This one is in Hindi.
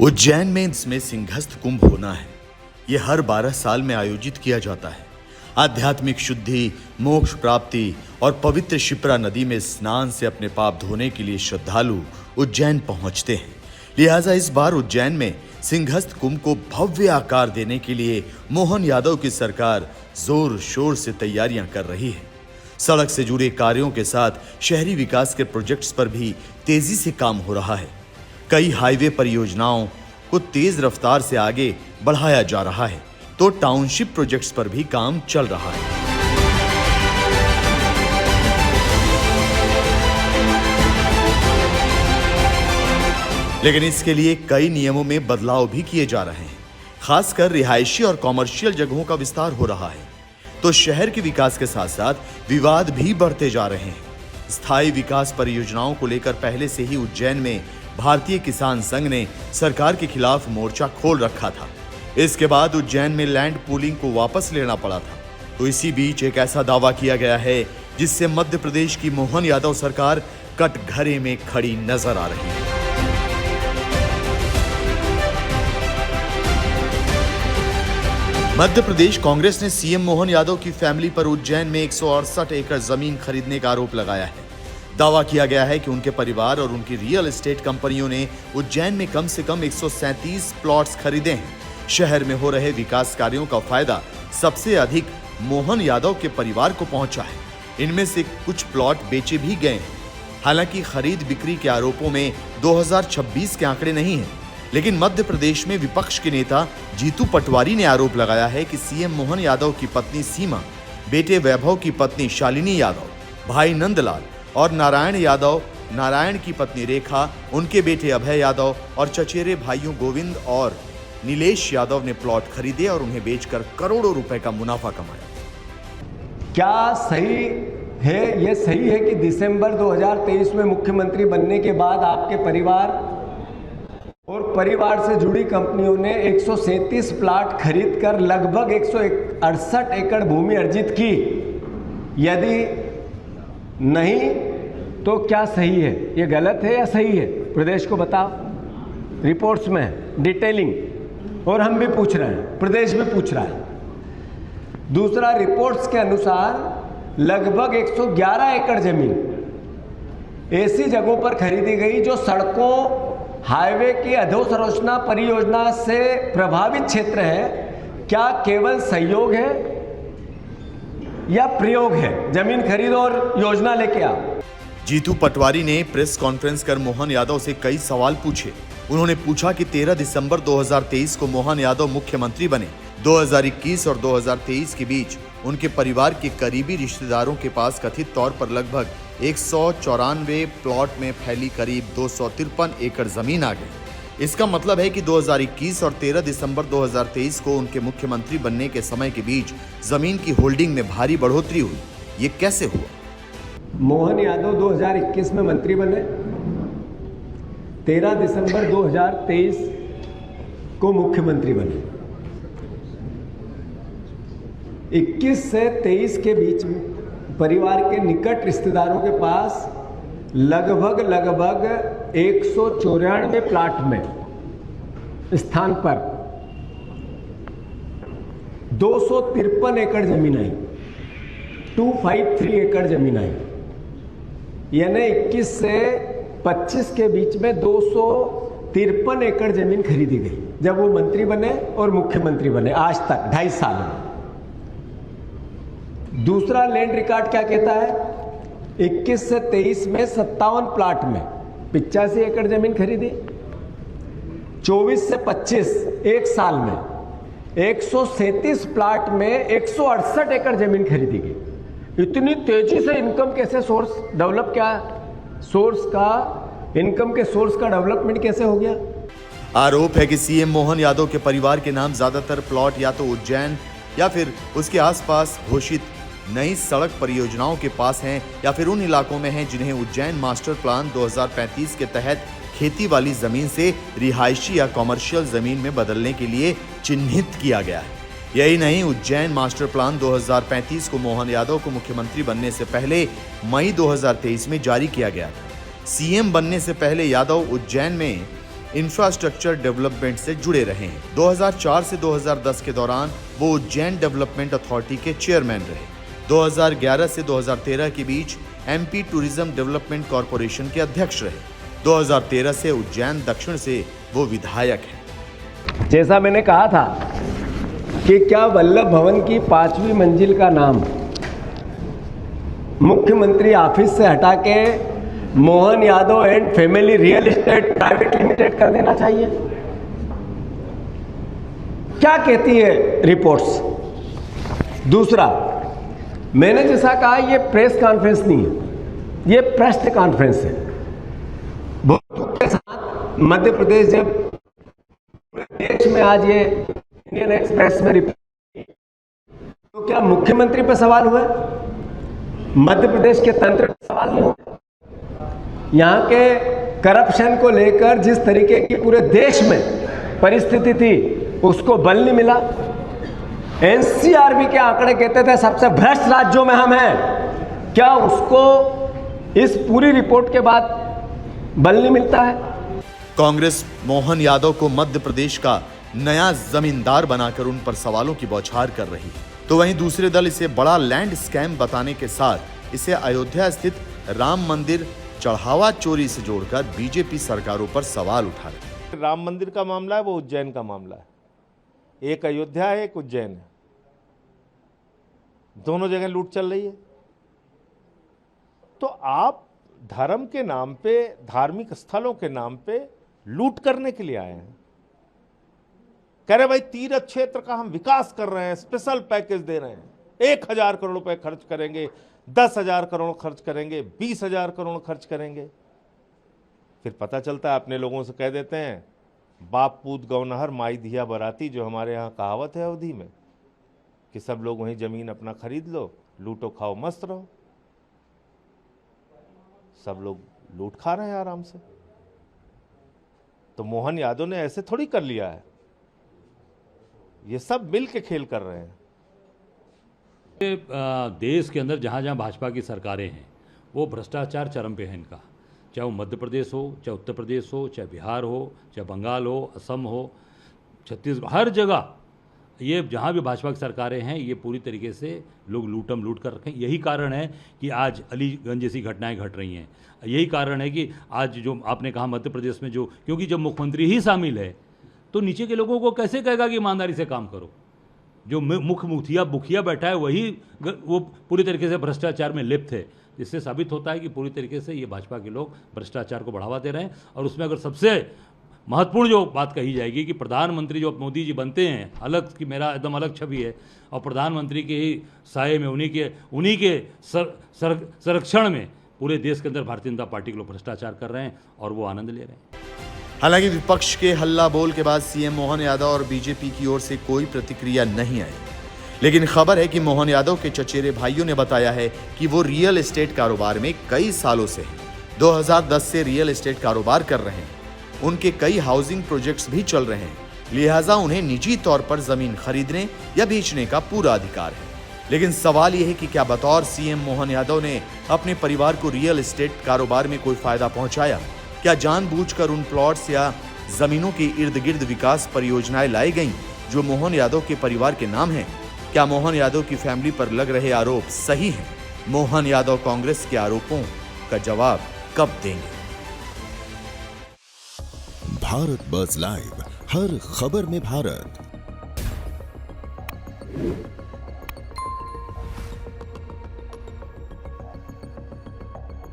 उज्जैन में इसमें सिंहस्थ कुंभ होना है। ये हर 12 साल में आयोजित किया जाता है। आध्यात्मिक शुद्धि, मोक्ष प्राप्ति और पवित्र शिप्रा नदी में स्नान से अपने पाप धोने के लिए श्रद्धालु उज्जैन पहुंचते हैं। लिहाजा इस बार उज्जैन में सिंहस्थ कुंभ को भव्य आकार देने के लिए मोहन यादव की सरकार जोर शोर से तैयारियां कर रही है। सड़क से जुड़े कार्यों के साथ शहरी विकास के प्रोजेक्ट्स पर भी तेजी से काम हो रहा है। कई हाईवे परियोजनाओं को तेज रफ्तार से आगे बढ़ाया जा रहा है, तो टाउनशिप प्रोजेक्ट्स पर भी काम चल रहा है। लेकिन इसके लिए कई नियमों में बदलाव भी किए जा रहे हैं। खासकर रिहायशी और कॉमर्शियल जगहों का विस्तार हो रहा है, तो शहर के विकास के साथ साथ विवाद भी बढ़ते जा रहे हैं। स्थायी विकास परियोजनाओं को लेकर पहले से ही उज्जैन में भारतीय किसान संघ ने सरकार के खिलाफ मोर्चा खोल रखा था। इसके बाद उज्जैन में लैंड पूलिंग को वापस लेना पड़ा था। तो इसी बीच एक ऐसा दावा किया गया है जिससे मध्य प्रदेश की मोहन यादव सरकार कटघरे में खड़ी नजर आ रही है। मध्य प्रदेश कांग्रेस ने सीएम मोहन यादव की फैमिली पर उज्जैन में 168 एकड़ जमीन खरीदने का आरोप लगाया है। दावा किया गया है कि उनके परिवार और उनकी रियल एस्टेट कंपनियों ने उज्जैन में कम से कम 137 प्लॉट्स खरीदे हैं। शहर में हो रहे विकास कार्यों का फायदा सबसे अधिक मोहन यादव के परिवार को पहुंचा है। इनमें से कुछ प्लॉट बेचे भी गए हैं। हालांकि खरीद बिक्री के आरोपों में 2026 के आंकड़े नहीं हैं, लेकिन मध्य प्रदेश में विपक्ष के नेता जीतू पटवारी ने आरोप लगाया है कि सीएम मोहन यादव की पत्नी सीमा, बेटे वैभव की पत्नी शालिनी यादव, भाई नंदलाल और नारायण यादव, नारायण की पत्नी रेखा, उनके बेटे अभय यादव और चचेरे भाइयों गोविंद और नीलेश यादव ने प्लॉट खरीदे और उन्हें बेचकर करोड़ों रुपए का मुनाफा कमाया। क्या सही है, ये सही है कि दिसंबर 2023 में मुख्यमंत्री बनने के बाद आपके परिवार और परिवार से जुड़ी कंपनियों ने 137 प्लाट खरीदकर लगभग 168 एकड़ भूमि अर्जित की? यदि नहीं तो क्या सही है? ये गलत है या सही है? प्रदेश को बताओ। रिपोर्ट्स में डिटेलिंग, और हम भी पूछ रहे हैं, प्रदेश भी पूछ रहा है। दूसरा, रिपोर्ट्स के अनुसार लगभग 111 एकड़ जमीन ऐसी जगहों पर खरीदी गई जो सड़कों, हाईवे की अधोसंरचना परियोजना से प्रभावित क्षेत्र है। क्या केवल सहयोग है या प्रयोग है? जमीन खरीदो और योजना लेके आओ। जीतू पटवारी ने प्रेस कॉन्फ्रेंस कर मोहन यादव से कई सवाल पूछे। उन्होंने पूछा कि 13 दिसंबर 2023 को मोहन यादव मुख्यमंत्री बने। 2021 और 2023 के बीच उनके परिवार के करीबी रिश्तेदारों के पास कथित तौर पर लगभग 194 प्लॉट में फैली करीब 253 एकड़ जमीन आ गई। इसका मतलब है कि 2021 और 13 दिसंबर 2023 को उनके मुख्यमंत्री बनने के समय के बीच जमीन की होल्डिंग में भारी बढ़ोतरी हुई। ये कैसे हुआ? मोहन यादव 2021 में मंत्री बने, 13 दिसंबर 2023 को मुख्यमंत्री बने। 21 से 23 के बीच में परिवार के निकट रिश्तेदारों के पास लगभग 194 प्लाट में स्थान पर 253 एकड़ जमीन आई, 253 एकड़ जमीन आई। यानी 21 से 25 के बीच में 253 एकड़ जमीन खरीदी गई जब वो मंत्री बने और मुख्यमंत्री बने, आज तक 2.5 साल में। दूसरा लैंड रिकॉर्ड क्या कहता है? 21 से 23 में 57 प्लाट में 85 एकड़ जमीन खरीदी। 24 से 25 एक साल में 137 प्लाट में 168 एकड़ जमीन खरीदी गई। इतनी तेजी से इनकम कैसे सोर्स डेवलप, क्या सोर्स का इनकम के सोर्स का डेवलपमेंट कैसे हो गया? आरोप है कि सीएम मोहन यादव के परिवार के नाम ज्यादातर प्लॉट या तो उज्जैन या फिर उसके आसपास घोषित नई सड़क परियोजनाओं के पास हैं या फिर उन इलाकों में हैं जिन्हें उज्जैन मास्टर प्लान 2035 के तहत खेती वाली जमीन से रिहायशी या कॉमर्शियल जमीन में बदलने के लिए चिन्हित किया गया है। यही नहीं, उज्जैन मास्टर प्लान 2035 को मोहन यादव को मुख्यमंत्री बनने से पहले मई 2023 में जारी किया गया था। सीएम बनने से पहले यादव उज्जैन में इंफ्रास्ट्रक्चर डेवलपमेंट से जुड़े रहे हैं। 2004 से 2010 के दौरान वो उज्जैन डेवलपमेंट अथॉरिटी के चेयरमैन रहे। 2011 से 2013 के बीच एमपी टूरिज्म डेवलपमेंट कॉरपोरेशन के अध्यक्ष रहे। 2013 से उज्जैन दक्षिण से वो विधायक हैं। जैसा मैंने कहा था कि क्या वल्लभ भवन की 5वीं मंजिल का नाम मुख्यमंत्री ऑफिस से हटा के Mohan Yadav and family real estate private limited कर देना चाहिए? क्या कहती है रिपोर्ट्स? दूसरा, मैंने जैसा कहा, ये प्रेस कॉन्फ्रेंस नहीं है, ये प्रेस कॉन्फ्रेंस है। बहुत दुख के साथ मध्य प्रदेश जब देश में आज ये इंडियन एक्सप्रेस में रिपोर्ट, तो क्या मुख्यमंत्री पे सवाल हुआ? मध्य प्रदेश के तंत्र पे सवाल नहीं हुआ? यहाँ के करप्शन को लेकर जिस तरीके की पूरे देश में परिस्थिति थी, उसको बल नहीं मिला। एनसीआरबी के आंकड़े कहते थे सबसे भ्रष्ट राज्यों में हम हैं। क्या उसको इस पूरी रिपोर्ट के बाद बल नहीं मिलता है? कांग्रेस मोहन यादव को मध्य प्रदेश का नया जमींदार बनाकर उन पर सवालों की बौछार कर रही है, तो वहीं दूसरे दल इसे बड़ा लैंड स्कैम बताने के साथ इसे अयोध्या स्थित राम मंदिर चढ़ावा चोरी से जोड़कर बीजेपी सरकारों पर सवाल उठा रहे हैं। राम मंदिर का मामला है, वो उज्जैन का मामला है। एक अयोध्या है, एक उज्जैन है, दोनों जगह लूट चल रही है। तो आप धर्म के नाम पे, धार्मिक स्थलों के नाम पे लूट करने के लिए आए हैं। कह रहे भाई तीर्थ क्षेत्र का हम विकास कर रहे हैं, स्पेशल पैकेज दे रहे हैं, 1000 करोड़ रुपए खर्च करेंगे, 10,000 करोड़ खर्च करेंगे, 20,000 करोड़ खर्च करेंगे। फिर पता चलता है अपने लोगों से कह देते हैं बाप पूत गौनहर माई धिया बराती, जो हमारे यहाँ कहावत है अवधि में कि सब लोग वहीं जमीन अपना खरीद लो, लूटो खाओ मस्त रहो। सब लोग लूट खा रहे हैं आराम से। तो मोहन यादव ने ऐसे थोड़ी कर लिया है, ये सब मिल के खेल कर रहे हैं। देश के अंदर जहाँ जहाँ भाजपा की सरकारें हैं, वो भ्रष्टाचार चरम पे है इनका। चाहे वो मध्य प्रदेश हो, चाहे उत्तर प्रदेश हो, चाहे बिहार हो, चाहे बंगाल हो, असम हो, छत्तीसगढ़, हर जगह ये जहाँ भी भाजपा की सरकारें हैं, ये पूरी तरीके से लोग लूटम लूट कर रखें। यही कारण है कि आज अलीगंज जैसी घटनाएं घट रही हैं। यही कारण है कि आज जो आपने कहा मध्य प्रदेश में जो, क्योंकि जब मुख्यमंत्री ही शामिल है तो नीचे के लोगों को कैसे कहेगा कि ईमानदारी से काम करो? जो मुखिया बैठा है वही वो पूरी तरीके से भ्रष्टाचार में लिप्त है। इससे साबित होता है कि पूरी तरीके से ये भाजपा के लोग भ्रष्टाचार को बढ़ावा दे रहे हैं। और उसमें अगर सबसे महत्वपूर्ण जो बात कही जाएगी कि प्रधानमंत्री जो मोदी जी बनते हैं, अलग की मेरा एकदम अलग छवि है, और प्रधानमंत्री के ही साये में उन्हीं के संरक्षण में पूरे देश के अंदर भारतीय जनता पार्टी के लोग भ्रष्टाचार कर रहे हैं और वो आनंद ले रहे हैं। हालांकि विपक्ष के हल्ला बोल के बाद सीएम मोहन यादव और बीजेपी की ओर से कोई प्रतिक्रिया नहीं आई, लेकिन खबर है कि मोहन यादव के चचेरे भाइयों ने बताया है कि वो रियल एस्टेट कारोबार में कई सालों से हैं। 2010 से रियल एस्टेट कारोबार कर रहे हैं। उनके कई हाउसिंग प्रोजेक्ट्स भी चल रहे हैं, लिहाजा उन्हें निजी तौर पर जमीन खरीदने या बेचने का पूरा अधिकार है। लेकिन सवाल यह है कि क्या बतौर सीएम मोहन यादव ने अपने परिवार को रियल एस्टेट कारोबार में कोई फायदा पहुंचाया? क्या जानबूझकर उन प्लॉट्स या जमीनों के इर्द गिर्द विकास परियोजनाएं लाई गईं जो मोहन यादव के परिवार के नाम हैं? क्या मोहन यादव की फैमिली पर लग रहे आरोप सही हैं? मोहन यादव कांग्रेस के आरोपों का जवाब कब देंगे? भारत बज़ लाइव, हर खबर में भारत।